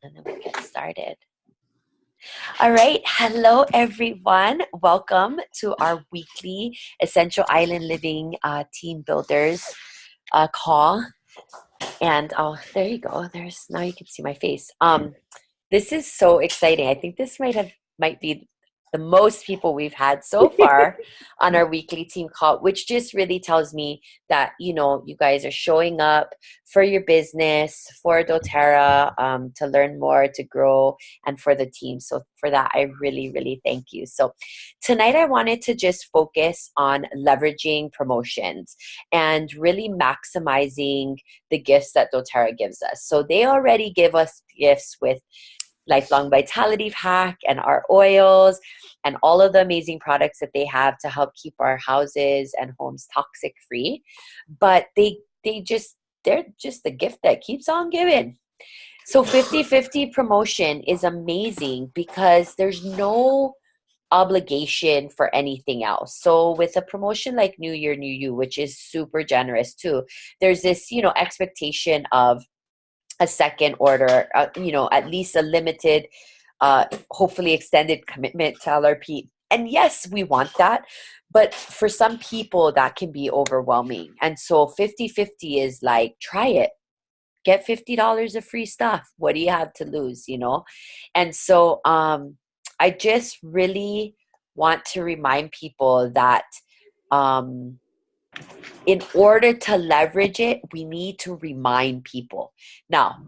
And then we get started. All right. Hello, everyone. Welcome to our weekly Essential Island Living Team Builders call. And oh, there you go. Now you can see my face. This is so exciting. I think this might be the most people we've had so far on our weekly team call, which just really tells me that, you guys are showing up for your business, for doTERRA, to learn more, to grow, and for the team. So for that, I really, really thank you. So tonight I wanted to just focus on leveraging promotions and really maximizing the gifts that doTERRA gives us. So they already give us gifts with Lifelong Vitality Hack and our oils and all of the amazing products that they have to help keep our houses and homes toxic free. But they're just the gift that keeps on giving. So 50/50 promotion is amazing because there's no obligation for anything else. So with a promotion like New Year, New You, which is super generous too, there's this, expectation of a second order, at least a limited, hopefully extended commitment to LRP. And yes, we want that. But for some people, that can be overwhelming. And so 50/50 is like, try it. Get $50 of free stuff. What do you have to lose, And so I just really want to remind people that in order to leverage it, we need to remind people. Now,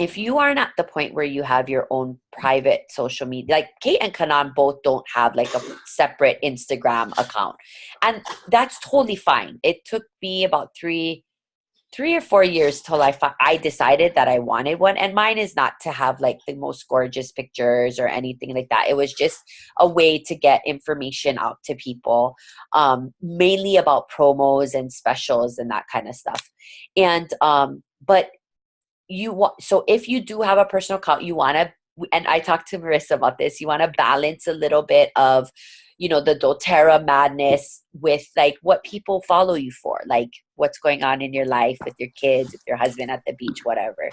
if you aren't at the point where you have your own private social media, like Kate and Kanan both don't have like a separate Instagram account, and that's totally fine. It took me about three or 4 years till I decided that I wanted one. And mine is not to have like the most gorgeous pictures or anything like that. It was just a way to get information out to people, mainly about promos and specials and that kind of stuff. And but so if you do have a personal account, you want to, and I talked to Marissa about this, you want to balance a little bit of, the doTERRA madness with like what people follow you for, like what's going on in your life with your kids, with your husband at the beach, whatever.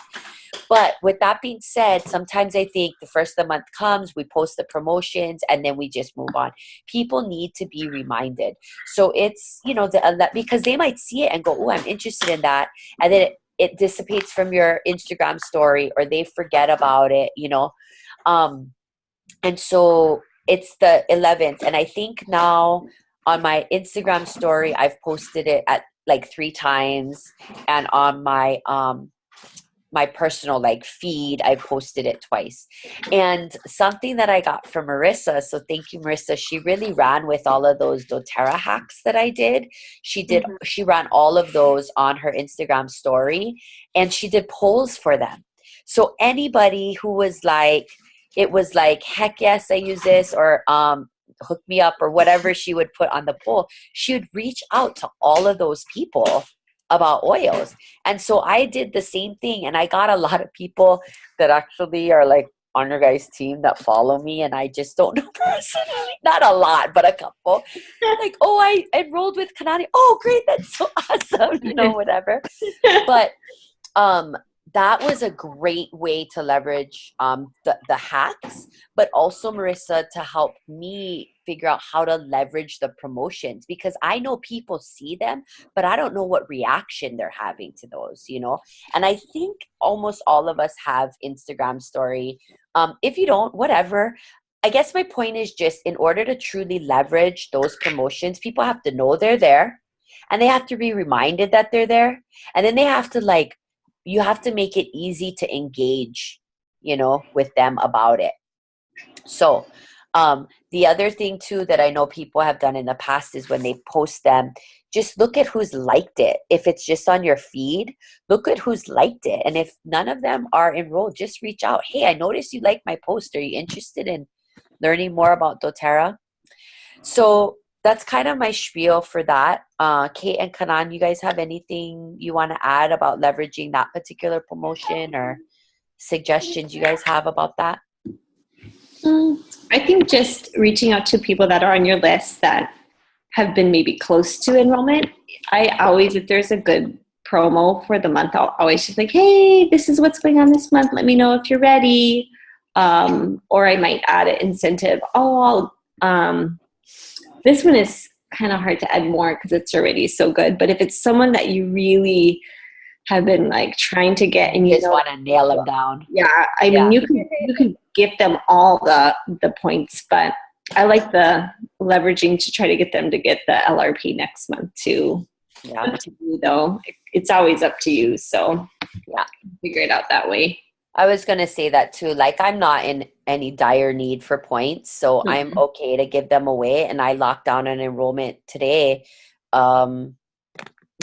But with that being said, sometimes I think the first of the month comes, we post the promotions, and then we just move on. People need to be reminded. So it's, because they might see it and go, oh, I'm interested in that. And then it dissipates from your Instagram story, or they forget about it, and so it's the 11th. And I think now on my Instagram story, I've posted it at like 3 times. And on my, my personal like feed, I posted it twice. And something that I got from Marissa, so thank you, Marissa, she really ran with all of those doTERRA hacks that I did. She ran all of those on her Instagram story, and she did polls for them. So anybody who was like, it was like, heck yes, I use this, or hook me up, or whatever she would put on the poll, she would reach out to all of those people about oils. And so I did the same thing, and I got a lot of people that actually are like on your guys' team that follow me, and I just don't know personally. Not a lot, but a couple. Like, oh, I enrolled with Kanani. Oh, great, that's so awesome, whatever. But that was a great way to leverage the hacks, but also, Marissa, to help me figure out how to leverage the promotions, because I know people see them, but I don't know what reaction they're having to those, And I think almost all of us have Instagram story. If you don't, whatever. I guess my point is just, in order to truly leverage those promotions, people have to know they're there, and they have to be reminded that they're there. And then they have to you have to make it easy to engage, with them about it. So the other thing too that I know people have done in the past is, when they post them, just look at who's liked it. If it's just on your feed, look at who's liked it. And if none of them are enrolled, just reach out. Hey, I noticed you liked my post. Are you interested in learning more about doTERRA? So that's kind of my spiel for that. Kate and Kanan, you guys have anything you want to add about leveraging that particular promotion, or suggestions you guys have about that? I think just reaching out to people that are on your list that have been maybe close to enrollment. I always, if there's a good promo for the month, I'll always just like, hey, this is what's going on this month. Let me know if you're ready. Or I might add an incentive. This one is kind of hard to add more because it's already so good. But if it's someone that you really have been like trying to get, and you just want to nail them down. Yeah, I mean, you can give them all the points, but I like the leveraging to try to get them to get the LRP next month too. Yeah. Up to you though. It's always up to you. So yeah, figure it out that way. I was going to say that too. Like, I'm not in any dire need for points, so I'm okay to give them away. And I locked down an enrollment today,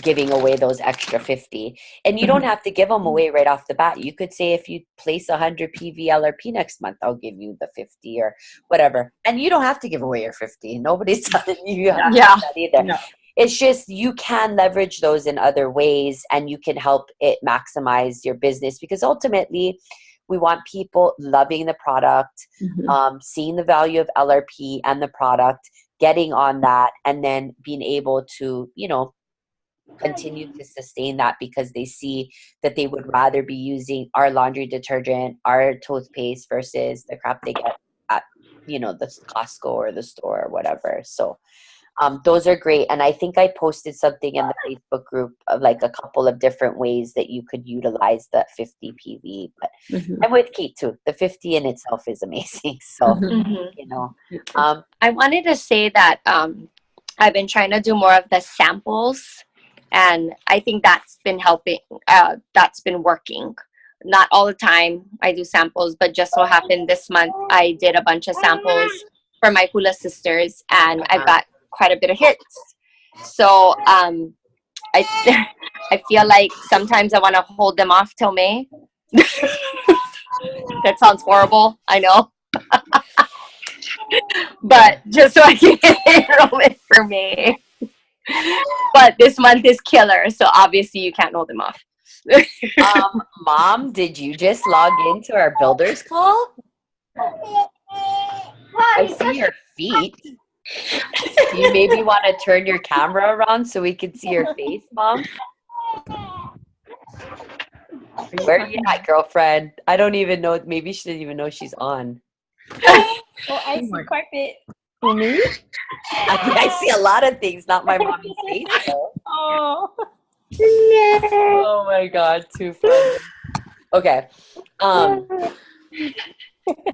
giving away those extra 50. And you don't have to give them away right off the bat. You could say, if you place 100 PV LRP next month, I'll give you the 50 or whatever. And you don't have to give away your 50. Nobody's telling you have to do that either. No. It's just, you can leverage those in other ways, and you can help it maximize your business, because ultimately we want people loving the product, seeing the value of LRP and the product, getting on that, and then being able to, continue to sustain that, because they see that they would rather be using our laundry detergent, our toothpaste, versus the crap they get at, the Costco or the store or whatever. So those are great. And I think I posted something in the Facebook group of like a couple of different ways that you could utilize that 50 PV. But I'm with Kate too. The 50 in itself is amazing. So, I wanted to say that I've been trying to do more of the samples, and I think that's been helping. That's been working. Not all the time I do samples, but just so happened this month I did a bunch of samples for my Hula sisters, and I've got quite a bit of hits. So I feel like sometimes I want to hold them off till May. That sounds horrible, I know. But just so I can get enrollment for May. But this month is killer, so obviously you can't hold them off. Mom, did you just log into our builders call? I see your feet. Do you maybe want to turn your camera around so we can see your face, Mom? Where are you at, girlfriend? I don't even know. Maybe she didn't even know she's on. Well, I see carpet. For me? I see a lot of things, not my mommy's face, though. Oh. Oh my God, too funny. Okay.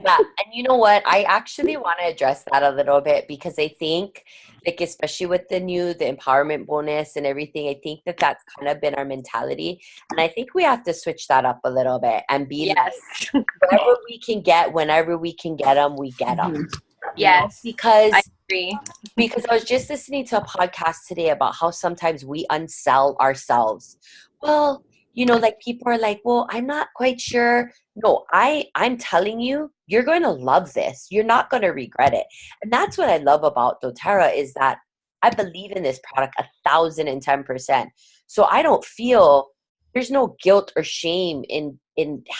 Yeah, and you know what? I actually want to address that a little bit, because I think, like, especially with the empowerment bonus and everything, I think that that's kind of been our mentality, and I think we have to switch that up a little bit and be like, wherever we can get, whenever we can get them, we get them. Yes, because I agree. Because I was just listening to a podcast today about how sometimes we unsell ourselves. Well, like, people are like, well, I'm not quite sure. No, I'm telling you, you're going to love this. You're not going to regret it. And that's what I love about doTERRA, is that I believe in this product 1,010%. So I don't feel, there's no guilt or shame in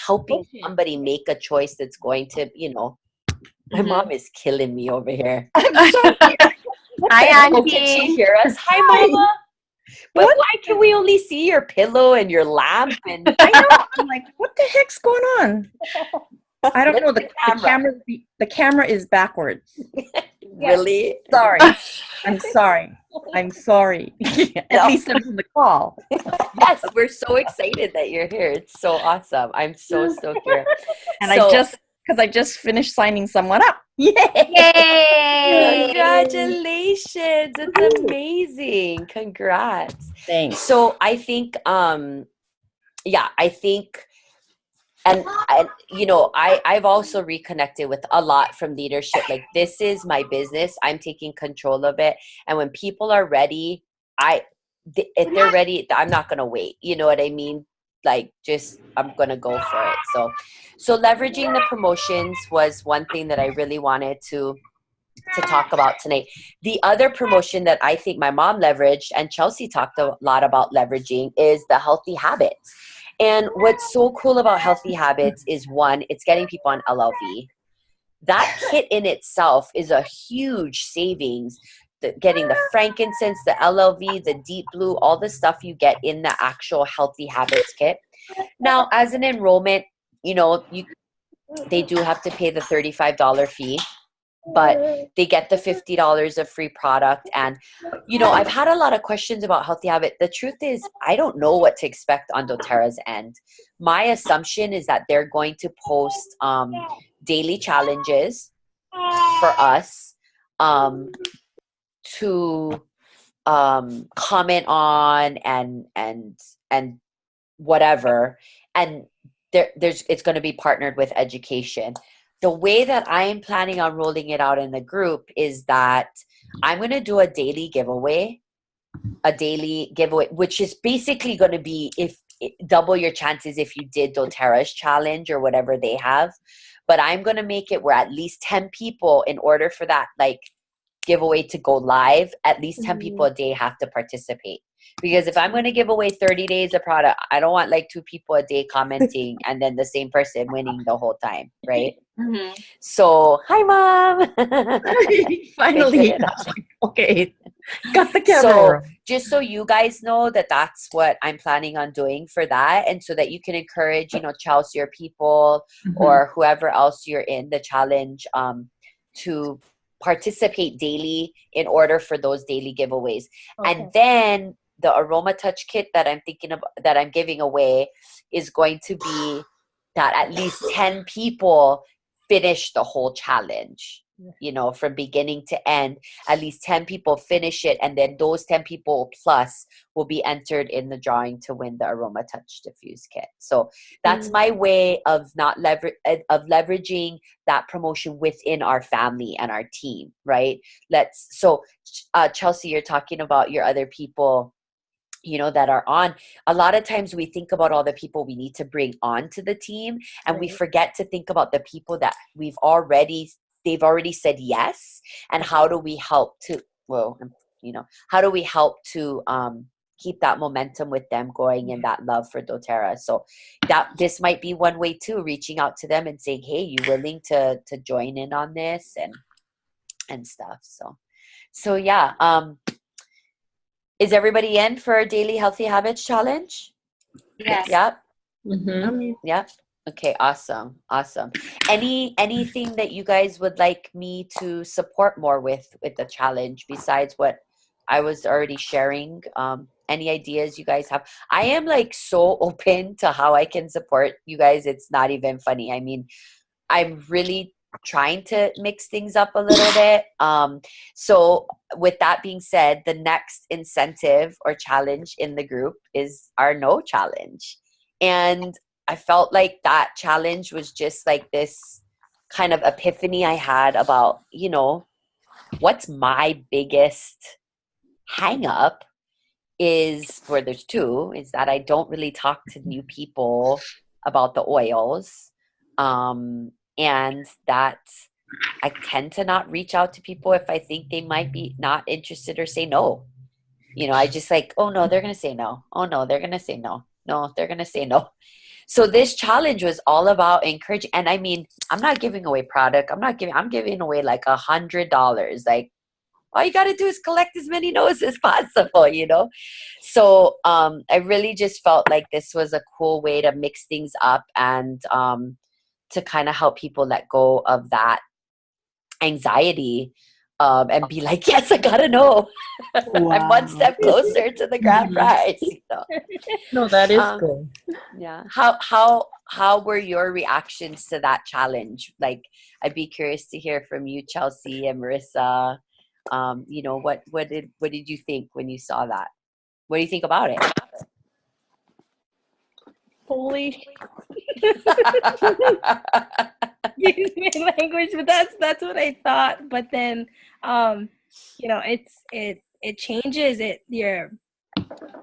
helping somebody make a choice that's going to, my mom is killing me over here. Hi, Auntie. Can she hear us? Hi, Mama. But why can we only see your pillow and your lamp? And I know. I'm like, what the heck's going on? I don't know. The camera is backwards. Really? Sorry. I'm sorry. At least I'm in the call. Yes, we're so excited that you're here. It's so awesome. I'm so stoked here. And I just finished signing someone up. Yay! Congratulations. It's amazing. Congrats. Thanks. So I think, and I've also reconnected with a lot from leadership. Like, this is my business. I'm taking control of it. And when people are ready, if they're ready, I'm not going to wait. You know what I mean? Like, just, I'm going to go for it. So leveraging the promotions was one thing that I really wanted to talk about tonight. The other promotion that I think my mom leveraged, and Chelsea talked a lot about leveraging, is the Healthy Habits. And what's so cool about Healthy Habits is, one, it's getting people on LLV. That kit in itself is a huge savings. getting the frankincense, the LLV, the deep blue, all the stuff you get in the actual Healthy Habits kit. Now, as an enrollment, they do have to pay the $35 fee, but they get the $50 of free product. And, I've had a lot of questions about Healthy Habit. The truth is, I don't know what to expect on doTERRA's end. My assumption is that they're going to post daily challenges for us to comment on and whatever. And it's going to be partnered with education. The way that I am planning on rolling it out in the group is that I'm going to do a daily giveaway, which is basically going to be double your chances if you did doTERRA's challenge or whatever they have. But I'm going to make it where at least 10 people, in order for that giveaway to go live, at least 10 people a day have to participate. Because if I'm going to give away 30 days of product, I don't want 2 people a day commenting and then the same person winning the whole time, right? Mm-hmm. So, hi, Mom. Finally. Okay. Got the camera. So, just so you guys know that's what I'm planning on doing for that. And so that you can encourage, Chelsea or people or whoever else you're in the challenge to participate daily in order for those daily giveaways. Okay. And then the Aroma Touch kit that I'm thinking of, that I'm giving away, is going to be that at least 10 people finish the whole challenge, from beginning to end. At least 10 people finish it, and then those 10 people plus will be entered in the drawing to win the Aroma Touch Diffuse kit. So that's my way of leveraging that promotion within our family and our team, right? Chelsea, you're talking about your other people that are on. A lot of times we think about all the people we need to bring on to the team, and we forget to think about the people that they've already said yes, and how do we help to keep that momentum with them going and that love for doTERRA. So that this might be one way too, reaching out to them and saying, hey, you willing to join in on this and stuff. So yeah. Is everybody in for a daily Healthy Habits challenge? Yes. Yep. Mm-hmm. Yep. Okay. Awesome. Anything that you guys would like me to support more with the challenge besides what I was already sharing? Any ideas you guys have? I am so open to how I can support you guys. It's not even funny. I mean, I'm really trying to mix things up a little bit. So with that being said, the next incentive or challenge in the group is our No Challenge. And I felt like that challenge was just this kind of epiphany I had about, what's my biggest hang up is, where there's two, is that I don't really talk to new people about the oils. And that I tend to not reach out to people if I think they might be not interested or say no. I just oh no, they're going to say no. Oh no, they're going to say no. No, they're going to say no. So this challenge was all about encouraging. And I mean, I'm not giving away product. I'm giving away $100. All you got to do is collect as many no's as possible, So I really just felt like this was a cool way to mix things up and to kind of help people let go of that anxiety and be like, yes, I gotta know. Wow. I'm one step closer to the grand prize. No, that is cool. Yeah. How were your reactions to that challenge? I'd be curious to hear from you, Chelsea and Marissa. What did you think when you saw that? What do you think about it? Holy use my language, but that's what I thought. But then it changes the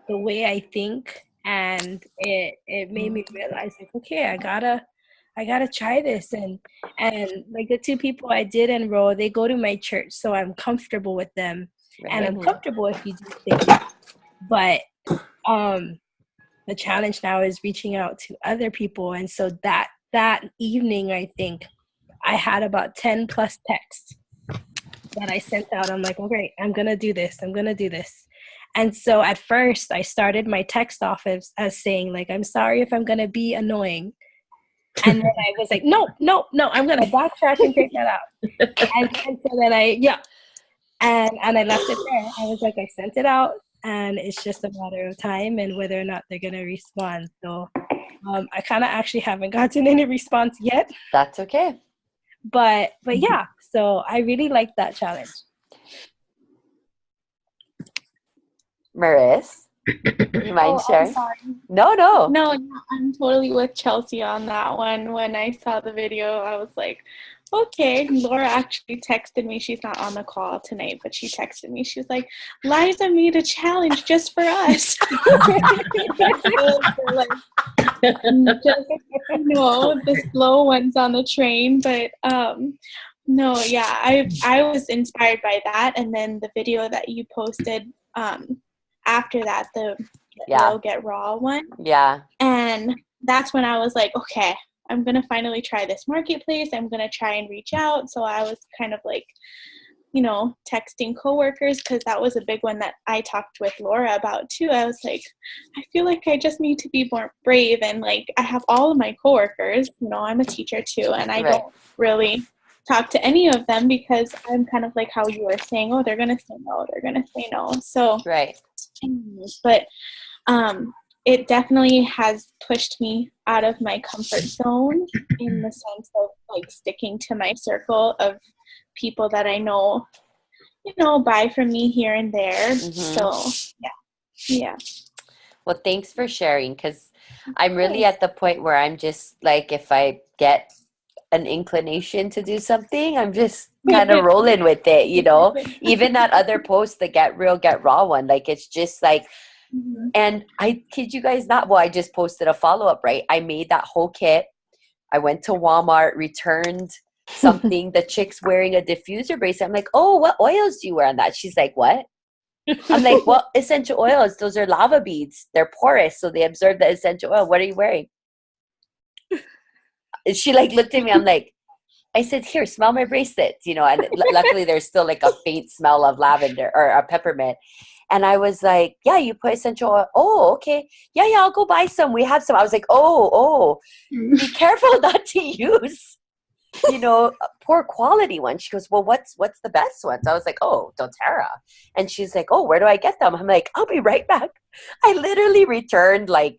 way I think, and it made me realize okay, I gotta try this, and the 2 people I did enroll, they go to my church, so I'm comfortable with them. Right. And I'm comfortable if you do things, but the challenge now is reaching out to other people. And so that evening, I think I had about 10 plus texts that I sent out. I'm like, okay, I'm going to do this. I'm going to do this. And so at first I started my text off as saying like, I'm sorry if I'm going to be annoying. And then I was like, no, I'm going to backtrack and take that out. And so then and I left it there. I was like, I sent it out and it's just a matter of time and whether or not they're going to respond. So I kind of actually haven't gotten any response yet. That's okay. But yeah, so I really like that challenge. Maris, you mind sharing? I'm sorry. No, I'm totally with Chelsea on that one. When I saw the video, I was like, okay. Laura actually texted me. She's not on the call tonight, but she texted me. She was like, Liza made a challenge just for us. The slow ones on the train. But no, yeah, I was inspired by that. And then the video that you posted after that, the Get Raw one. Yeah. And that's when I was like, okay, I'm going to finally try this marketplace. I'm going to try and reach out. So I was kind of like, texting coworkers, because that was a big one that I talked with Laura about too. I was like, I feel like I just need to be more brave. And like, I have all of my coworkers, I'm a teacher too. And I don't really talk to any of them because I'm kind of like how you were saying, oh, they're going to say no. They're going to say no. So, but it definitely has pushed me out of my comfort zone in the sense of like sticking to my circle of people that I know, buy from me here and there. So yeah. Well, thanks for sharing, because I'm really at the point where I'm just like, if I get an inclination to do something, I'm just kind of rolling with it, even that other post, the Get Real, Get Raw one, like, it's just like, and I kid you guys not, well, I just posted a follow-up, right? I made that whole kit. I went to Walmart, returned something. The chick's wearing a diffuser bracelet. I'm like, oh, what oils do you wear on that? She's like, what? I'm like, well, essential oils. Those are lava beads. They're porous, so they absorb the essential oil. What are you wearing? And she like looked at me. I'm like, I said, here, smell my bracelet. And luckily there's still like a faint smell of lavender or a peppermint. And I was like, yeah, you put essential oil. Oh, okay. Yeah, I'll go buy some. We have some. I was like, oh, be careful not to use, poor quality one. She goes, well, what's the best ones? I was like, oh, doTERRA. And she's like, oh, where do I get them? I'm like, I'll be right back. I literally returned like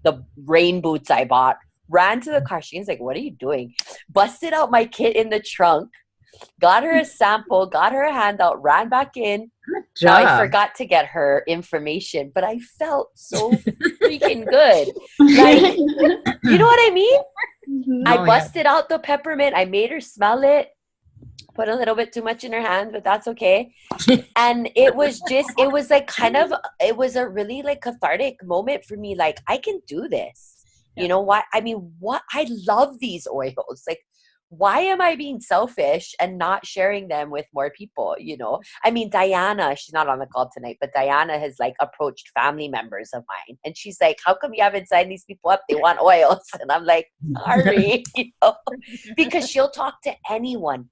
the rain boots I bought, ran to the car. She's like, what are you doing? Busted out my kit in the trunk, got her a sample, got her a handout, ran back in. Now I forgot to get her information, but I felt so freaking good. Like, you know what I mean? I busted out the peppermint. I made her smell it. Put a little bit too much in her hand, but that's okay. And it was like it was a really like cathartic moment for me. Like, I can do this. You know what? I mean, I love these oils. Like, why am I being selfish and not sharing them with more people? I mean, Diana, she's not on the call tonight, but Diana has like approached family members of mine. And she's like, how come you haven't signed these people up? They want oils. And I'm like, sorry, because she'll talk to anyone,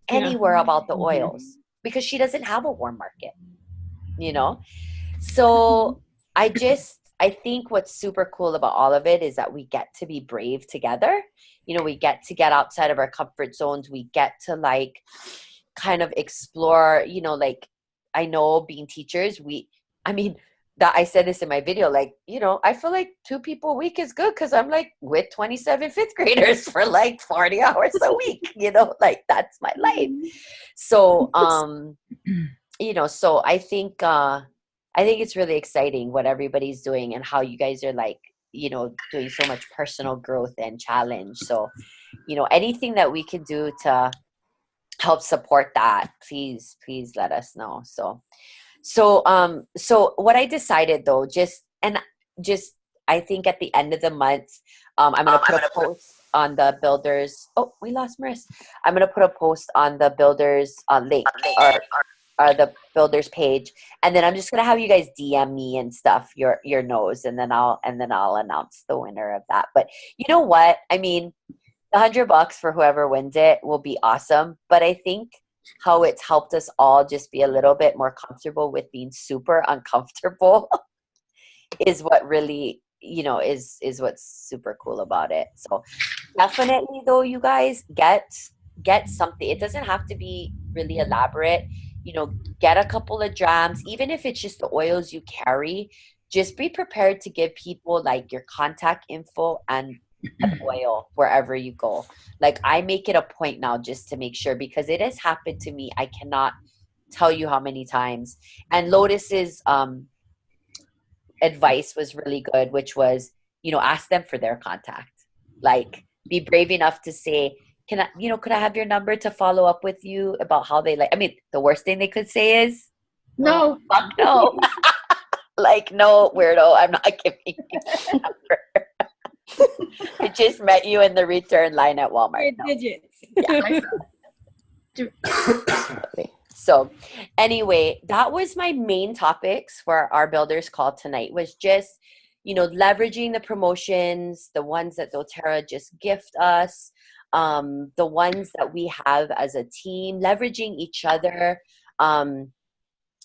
anywhere about the oils, because she doesn't have a warm market, So I think what's super cool about all of it is that we get to be brave together. We get to get outside of our comfort zones. We get to like kind of explore, like, I know being teachers, I said this in my video, like, I feel like 2 people a week is good because I'm like with 27 fifth graders for like 40 hours a week, like that's my life. So, so I think it's really exciting what everybody's doing and how you guys are like, doing so much personal growth and challenge. So, anything that we can do to help support that, please let us know. So what I decided though, I think at the end of the month, I'm going to put a post on the Builders. Oh, we lost Maris. I'm going to put a post on the Builders link or the Builders page, and then I'm just gonna have you guys DM me and stuff your nose, and then I'll announce the winner of that. But you know what? I mean, $100 for whoever wins it will be awesome. But I think how it's helped us all just be a little bit more comfortable with being super uncomfortable is what really, you know, is what's super cool about it. So definitely though, you guys get something. It doesn't have to be really elaborate. You know, get a couple of drams, even if it's just the oils you carry. Just be prepared to give people like your contact info and an oil wherever you go. Like I make it a point now just to make sure, because it has happened to me. I cannot tell you how many times. And Lotus's advice was really good, which was, you know, ask them for their contact. Like be brave enough to say, can I, you know, could I have your number to follow up with you about how they like, I mean, the worst thing they could say is, No. fuck no. Like, no, weirdo, I'm not giving you your number. I just met you in the return line at Walmart. No. Digits. So anyway, that was my main topics for our builders call tonight, was just, you know, leveraging the promotions, the ones that doTERRA just gift us, the ones that we have as a team, leveraging each other,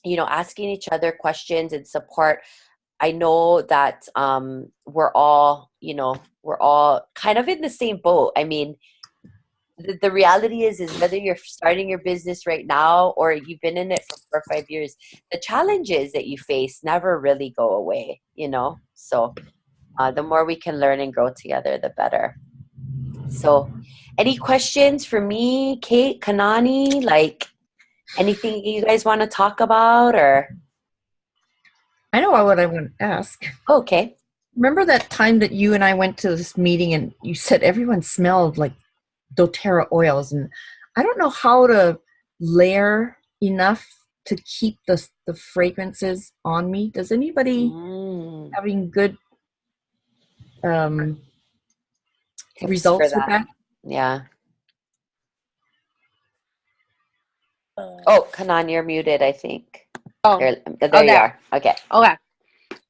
you know, asking each other questions and support. I know that we're all, you know, we're all kind of in the same boat. I mean, the reality is whether you're starting your business right now or you've been in it for 4 or 5 years, the challenges that you face never really go away, you know? So the more we can learn and grow together, the better. So any questions for me, Kate, Kanani, like anything you guys want to talk about or? I know what I want to ask. Okay. Remember that time that you and I went to this meeting and you said everyone smelled like doTERRA oils, and I don't know how to layer enough to keep the fragrances on me. Does anybody having good results with that? Yeah. Oh, Kanan, you're muted, I think. Oh, there there. You are. Okay. Okay.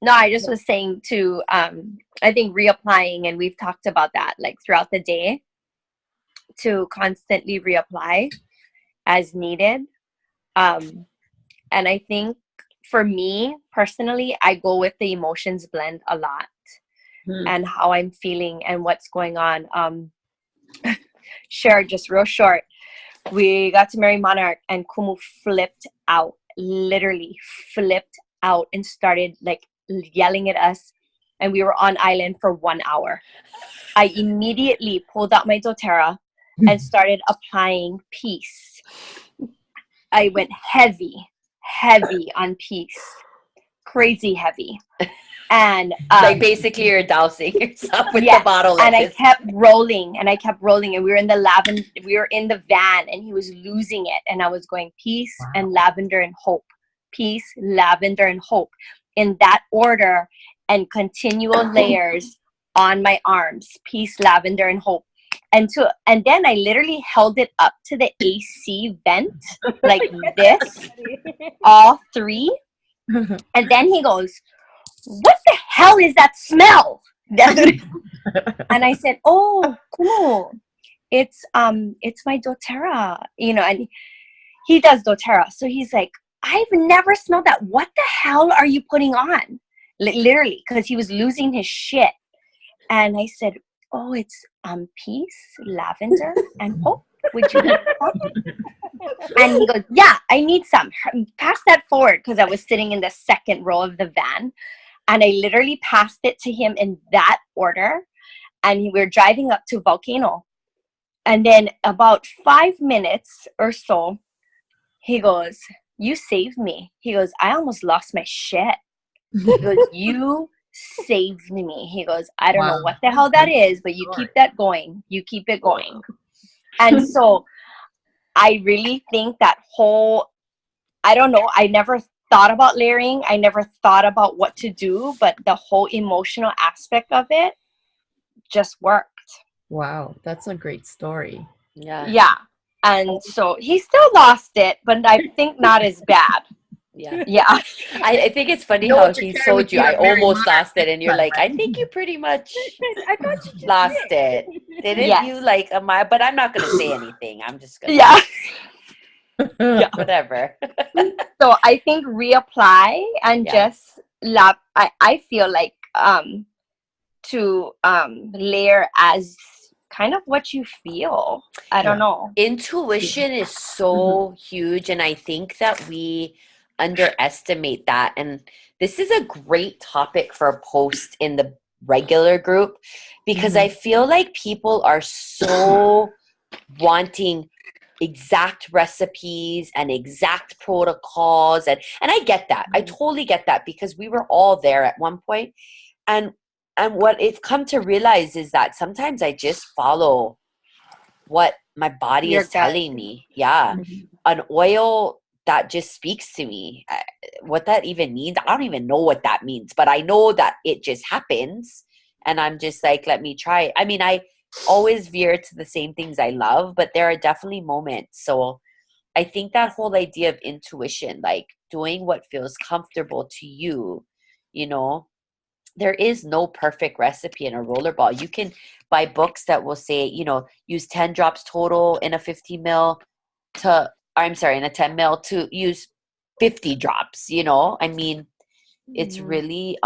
No, I just was saying to, I think reapplying, and we've talked about that like throughout the day, to constantly reapply as needed. And I think for me personally, I go with the emotions blend a lot and how I'm feeling and what's going on. Sure, just real short. We got to marry Monarch and Kumu flipped out, literally flipped out and started like yelling at us. And we were on island for 1 hour. I immediately pulled out my doTERRA and started applying Peace. I went heavy on Peace. Crazy heavy. And like basically you're dousing yourself with the bottle. And I kept rolling and we were in the van and he was losing it. And I was going Peace and lavender and hope. Peace, lavender and hope. In that order and continual layers on my arms. Peace, lavender and hope. And then I literally held it up to the AC vent like this, all three. And then he goes, "What the hell is that smell?" And I said, "Oh, cool. It's my doTERRA, you know." And he does doTERRA, so he's like, "I've never smelled that. What the hell are you putting on?" Literally, because he was losing his shit. And I said, "Oh, it's Peace, lavender, and hope. Would you like some?" And he goes, "Yeah, I need some. Pass that forward," because I was sitting in the second row of the van. And I literally passed it to him in that order. And we were driving up to Volcano. And then about 5 minutes or so, he goes, "You saved me." He goes, "I almost lost my shit." He goes, "You saved me." He goes, "I don't know what the hell that is, but you keep that going. You keep it going." And so I really think that whole, I don't know, I never thought about layering. I never thought about what to do, but the whole emotional aspect of it just worked. Wow, that's a great story. Yeah. And so he still lost it, but I think not as bad. Yeah. I think it's funny how he told you I almost lost it, and you're like, I think you pretty much I thought you lost it. Didn't Yes. you? Like, but I'm not gonna say anything. I'm just gonna. Yeah. Yeah, whatever. So I think reapply and Yeah. just I feel like to layer as kind of what you feel. I don't know. Intuition is so huge, and I think that we underestimate that. And this is a great topic for a post in the regular group, because I feel like people are so wanting exact recipes and exact protocols, and I get that. I totally get that, because we were all there at one point. And what it's come to realize is that sometimes I just follow what my body Your is gut. telling me. Yeah. An oil that just speaks to me. What that even means, I don't even know what that means, but I know that it just happens. And I'm just like, let me try it. I mean, I always veer to the same things I love, but there are definitely moments. So I think that whole idea of intuition, like doing what feels comfortable to you, you know, there is no perfect recipe in a rollerball. You can buy books that will say, you know, use 10 drops total in a 50 mil to, I'm sorry, in a 10 mil to use 50 drops, you know? I mean, it's really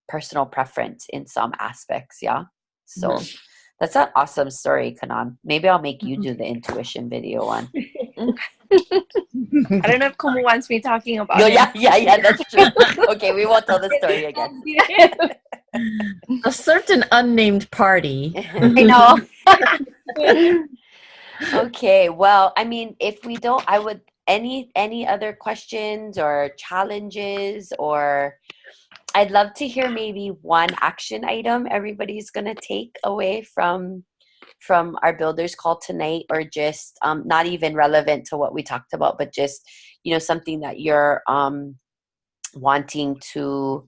personal preference in some aspects, yeah? So that's an awesome story, Kanan. Maybe I'll make you do the intuition video one. I don't know if Kumu wants me talking about Yo, it. yeah, that's true. Okay, we won't tell the story again. A certain unnamed party. I know. Okay, well, I mean, if we don't, I would any other questions or challenges, or I'd love to hear maybe one action item everybody's gonna take away from our builders call tonight, or just not even relevant to what we talked about, but just, you know, something that you're wanting to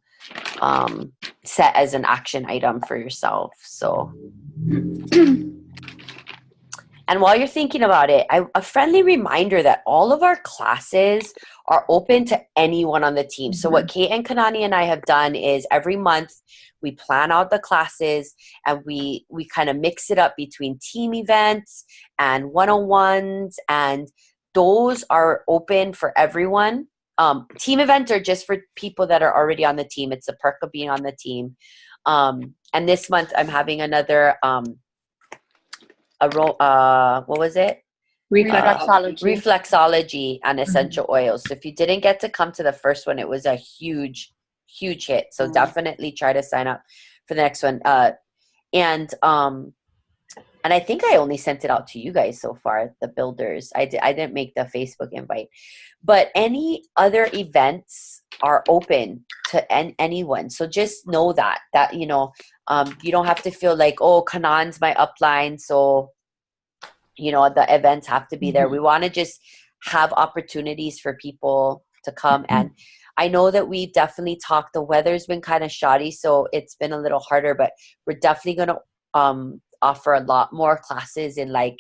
set as an action item for yourself. So and while you're thinking about it, a friendly reminder that all of our classes are open to anyone on the team. So what Kate and Kanani and I have done is every month we plan out the classes, and we kind of mix it up between team events and one-on-ones, and those are open for everyone. Team events are just for people that are already on the team. It's a perk of being on the team. And this month I'm having another what was it? Reflexology and essential oils. So if you didn't get to come to the first one, it was a huge hit. So definitely try to sign up for the next one. And I think I only sent it out to you guys so far, the builders. I didn't make the Facebook invite. But any other events are open to anyone. So just know that you know, you don't have to feel like, oh, Kanan's my upline, so you know the events have to be there. We want to just have opportunities for people to come. And I know that we've definitely talked, the weather's been kind of shoddy, so it's been a little harder, but we're definitely going to offer a lot more classes in, like,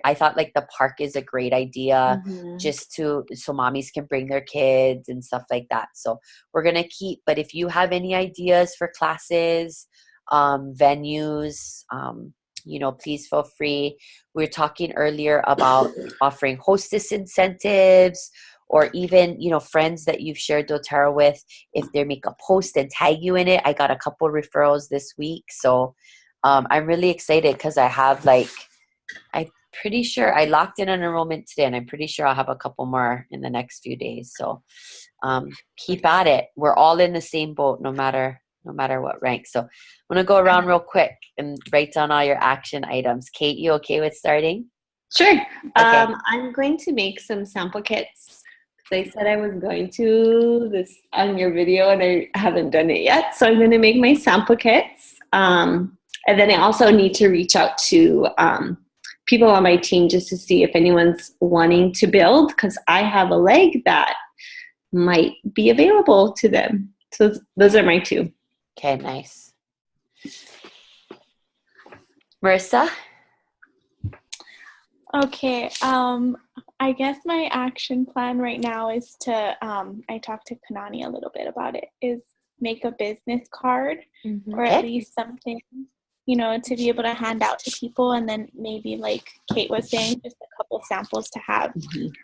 I thought like the park is a great idea, just so mommies can bring their kids and stuff like that. So we're going to keep, but if you have any ideas for classes, venues, you know, please feel free. We were talking earlier about offering hostess incentives, or even, you know, friends that you've shared doTERRA with, if they make a post and tag you in it. I got a couple referrals this week. So I'm really excited, because I have, like, I'm pretty sure I locked in an enrollment today, and I'm pretty sure I'll have a couple more in the next few days. So keep at it. We're all in the same boat, no matter what rank. So I'm going to go around real quick and write down all your action items. Kate, you okay with starting? Sure. Okay. I'm going to make some sample kits. I said I was going to this on your video, and I haven't done it yet. So I'm going to make my sample kits. And then I also need to reach out to people on my team just to see if anyone's wanting to build, because I have a leg that might be available to them. So those are my two. Okay, nice. Marissa? Okay, I guess my action plan right now is to, I talked to Kanani a little bit about it, is make a business card, or at least something you know, to be able to hand out to people, and then maybe like Kate was saying, just a couple samples to have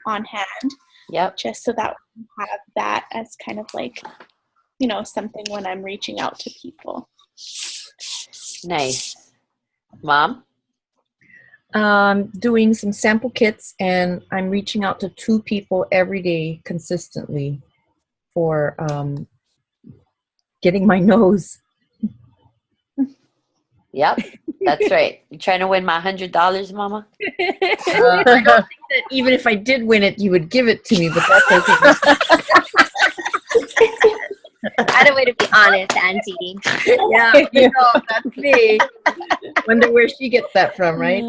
on hand. Yep. Just so that we have that as kind of like, you know, something when I'm reaching out to people. Nice. Mom? Doing some sample kits, and I'm reaching out to 2 people every day consistently for getting my nose. Yep, that's right. You trying to win my $100, Mama? I don't think that even if I did win it, you would give it to me, but that's okay. Add a way to be honest, Auntie. Yeah, you know, that's me. Wonder where she gets that from, right?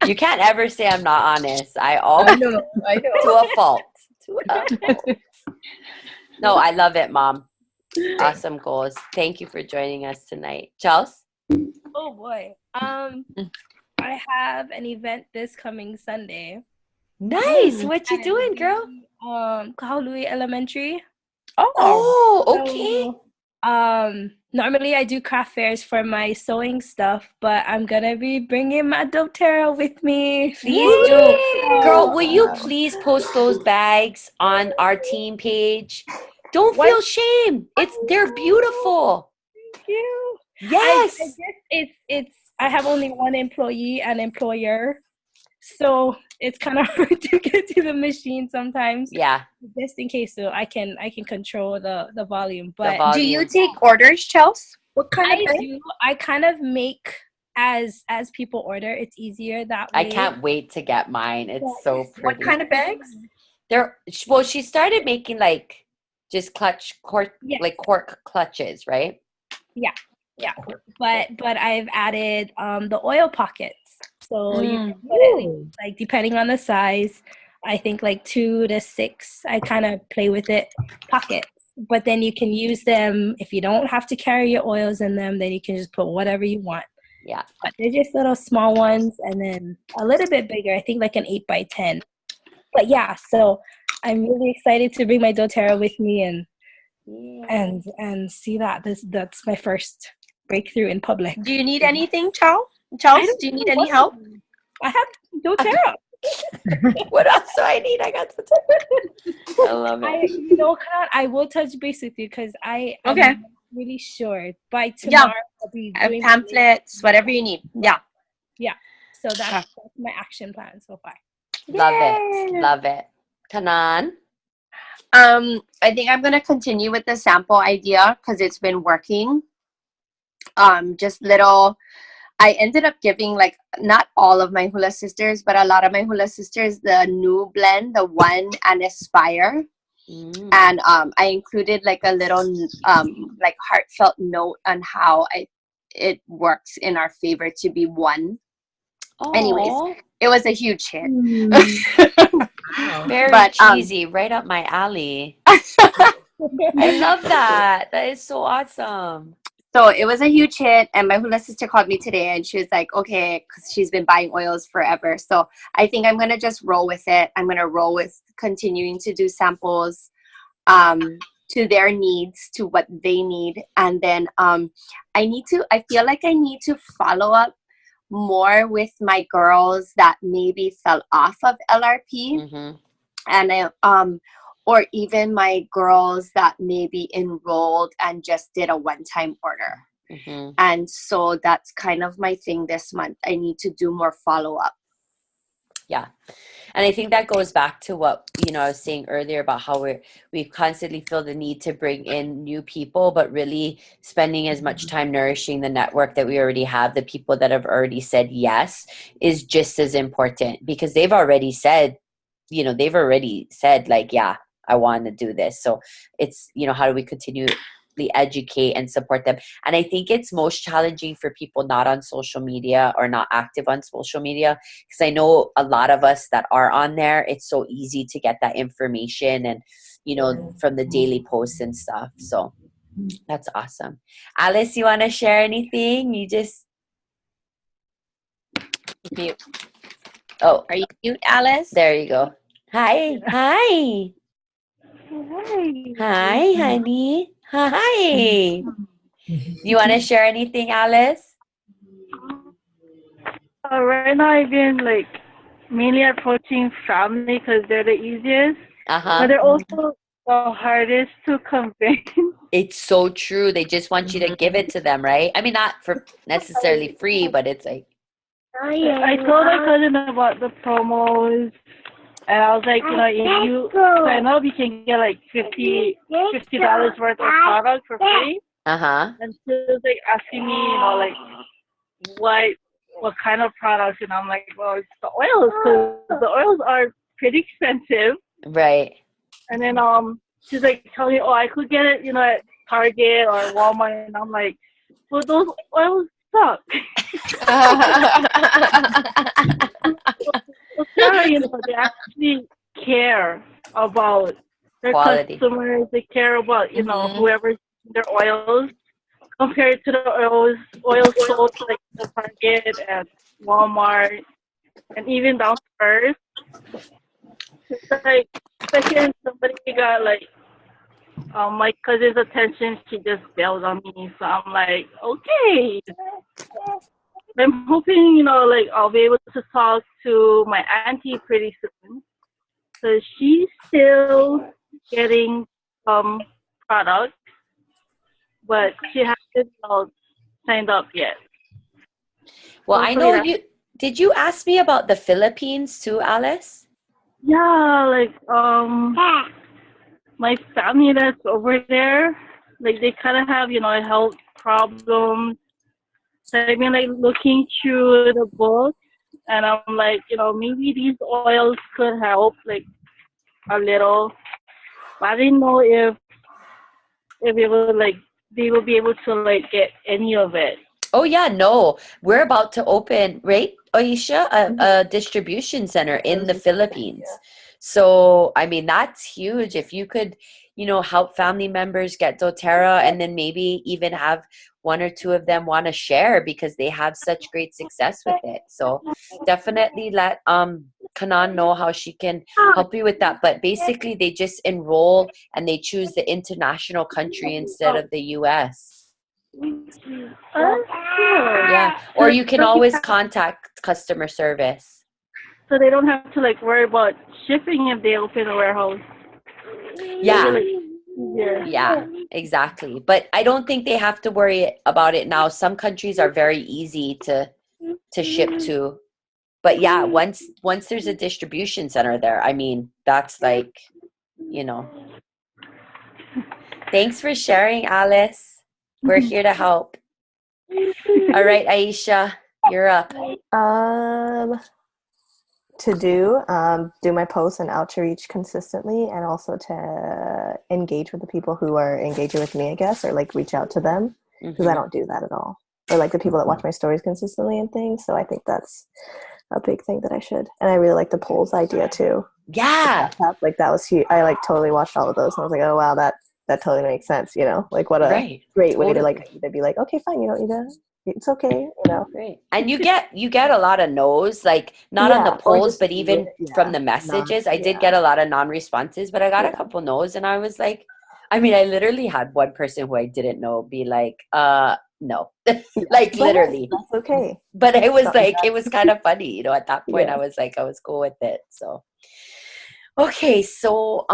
You can't ever say I'm not honest. I always I know. to a fault. No, I love it, Mom. Awesome goals. Thank you for joining us tonight. Charles? Oh boy. I have an event this coming Sunday. Nice. What you doing, girl? Kahului Elementary. Oh, okay. So, normally I do craft fairs for my sewing stuff, but I'm gonna be bringing my doTERRA with me. Please do. Girl, will you please post those bags on our team page? Don't feel shame. They're beautiful. Thank you. Yes. I guess I have only one employee and employer, so it's kind of hard to get to the machine sometimes. Yeah. Just in case, so I can control the volume. But Do you take orders, Chels? What kind of I do. I kind of make as people order. It's easier that way. I can't wait to get mine. It's so pretty. What kind of bags? She started making like just cork clutches, right? Yeah. But I've added the oil pockets. So you can put it, like, depending on the size, I think like 2 to 6. I kind of play with it, pockets. But then you can use them if you don't have to carry your oils in them. Then you can just put whatever you want. Yeah. But they're just little small ones, and then a little bit bigger. I think like an 8x10. But yeah, so I'm really excited to bring my doTERRA with me and see that that's my first breakthrough in public. Do you need anything, Charles? Charles, do you need any help? I have doTERRA. What else do I need? I got doTERRA. I love it. I will touch base with you because I'm really sure by tomorrow I'll be doing pamphlets, whatever you need. Yeah. So that's my action plan so far. Love it. Kanan? I think I'm gonna continue with the sample idea because it's been working. I ended up giving, like, not all of my hula sisters, but a lot of my hula sisters the new blend, the One and Aspire. And I included like a little like heartfelt note on how it works in our favor to be one. Aww. Anyways, it was a huge hit. Very cheesy, right up my alley. I love that. That is so awesome. So it was a huge hit, and my hula sister called me today, and she was like, okay, because she's been buying oils forever. So I think I'm going to just roll with it. I'm going to roll with continuing to do samples to their needs, to what they need. And then I feel like I need to follow up more with my girls that maybe fell off of LRP. And or even my girls that maybe enrolled and just did a one-time order. And so that's kind of my thing this month. I need to do more follow-up. Yeah. And I think that goes back to what, I was saying earlier about how we constantly feel the need to bring in new people, but really spending as much time nourishing the network that we already have, the people that have already said yes, is just as important, because they've already said, like, yeah, I want to do this. So it's, how do we continually educate and support them? And I think it's most challenging for people not on social media or not active on social media, because I know a lot of us that are on there, it's so easy to get that information and, from the daily posts and stuff. So that's awesome. Alice, you want to share anything? You just mute. Oh, are you mute, Alice? There you go. Hi. Hi, Hi, honey. Hi. You want to share anything, Alice? Right now, I've been like mainly approaching family because they're the easiest, but they're also the hardest to convince. It's so true. They just want you to give it to them, right? I mean, not for necessarily free, but it's like. I told my cousin about the promos, and I was like, you know, if you sign up, you can get like $50 worth of product for free. And she was like asking me, you know, like what kind of products, and I'm like, well, it's the oils, because the oils are pretty expensive. Right. And then she's like telling me, oh, I could get it, you know, at Target or Walmart, and I'm like, well, those oils suck. You know, they actually care about their quality. Customers. They care about, you know, whoever's their oils, compared to the oils sold like the Target and Walmart and even down to Earth. It's like, especially somebody got like my cousin's attention, she just bailed on me. So I'm like, okay. I'm hoping, you know, like I'll be able to talk to my auntie pretty soon. So she's still getting products, but she hasn't, you know, signed up yet. Well, I know you. Did you ask me about the Philippines too, Alice? Yeah, like my family that's over there, like they kind of have, you know, health problems. So I've been like looking through the book, and I'm like, you know, maybe these oils could help like a little. But I didn't know if it would like they will be able to like get any of it. Oh yeah, no. We're about to open, right, Aisha, a distribution center in the Philippines. So, I mean, that's huge. If you could, you know, help family members get doTERRA, and then maybe even have one or two of them want to share because they have such great success with it. So definitely let Kanan know how she can help you with that. But basically they just enroll and they choose the international country instead of the US. Yeah, or you can always contact customer service. So they don't have to like worry about shipping if they open a warehouse. Yeah. Yeah, exactly. But I don't think they have to worry about it now. Some countries are very easy to ship to. But yeah, once there's a distribution center there, I mean, that's like, you know. Thanks for sharing, Alice. We're here to help. All right, Aisha, you're up. To do my posts and outreach consistently, and also to engage with the people who are engaging with me, I guess, or like reach out to them, because I don't do that at all. Or like the people that watch my stories consistently and things. So I think that's a big thing that I should. And I really like the polls idea too. Yeah. Like that was huge. I like totally watched all of those and I was like, oh wow, that totally makes sense, you know? Like what a great way to like to be like, okay, fine, you don't need to, it's okay, you know. Great. And you get a lot of no's, like not on the polls, but even from the messages. I did get a lot of non-responses, but I got a couple no's, and I was like, I mean, I literally had one person who I didn't know be like, no. Like literally. That's okay. But it was like, it was kind of funny, you know, at that point I was like, I was cool with it. So okay, so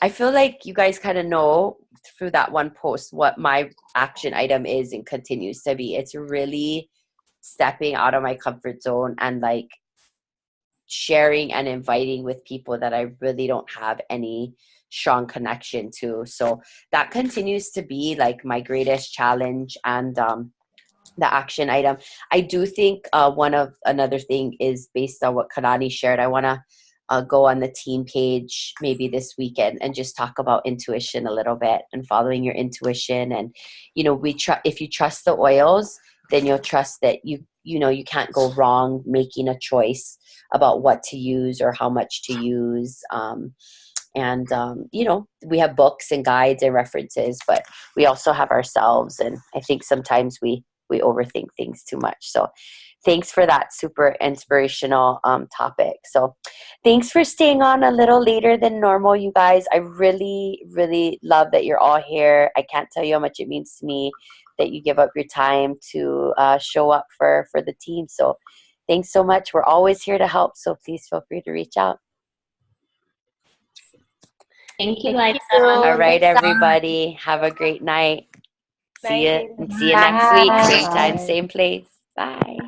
I feel like you guys kind of know through that one post what my action item is and continues to be. It's really stepping out of my comfort zone and like sharing and inviting with people that I really don't have any strong connection to. So that continues to be like my greatest challenge and the action item. I do think another thing is based on what Kanani shared. I want to go on the team page maybe this weekend and just talk about intuition a little bit and following your intuition. And, you know, if you trust the oils, then you'll trust that you know, you can't go wrong making a choice about what to use or how much to use. You know, we have books and guides and references, but we also have ourselves. And I think sometimes we overthink things too much. So thanks for that super inspirational topic. So thanks for staying on a little later than normal, you guys. I really, really love that you're all here. I can't tell you how much it means to me that you give up your time to show up for the team. So thanks so much. We're always here to help. So please feel free to reach out. Thank you, Liza. All right, everybody. Have a great night. See you next week. Same time, same place. Bye.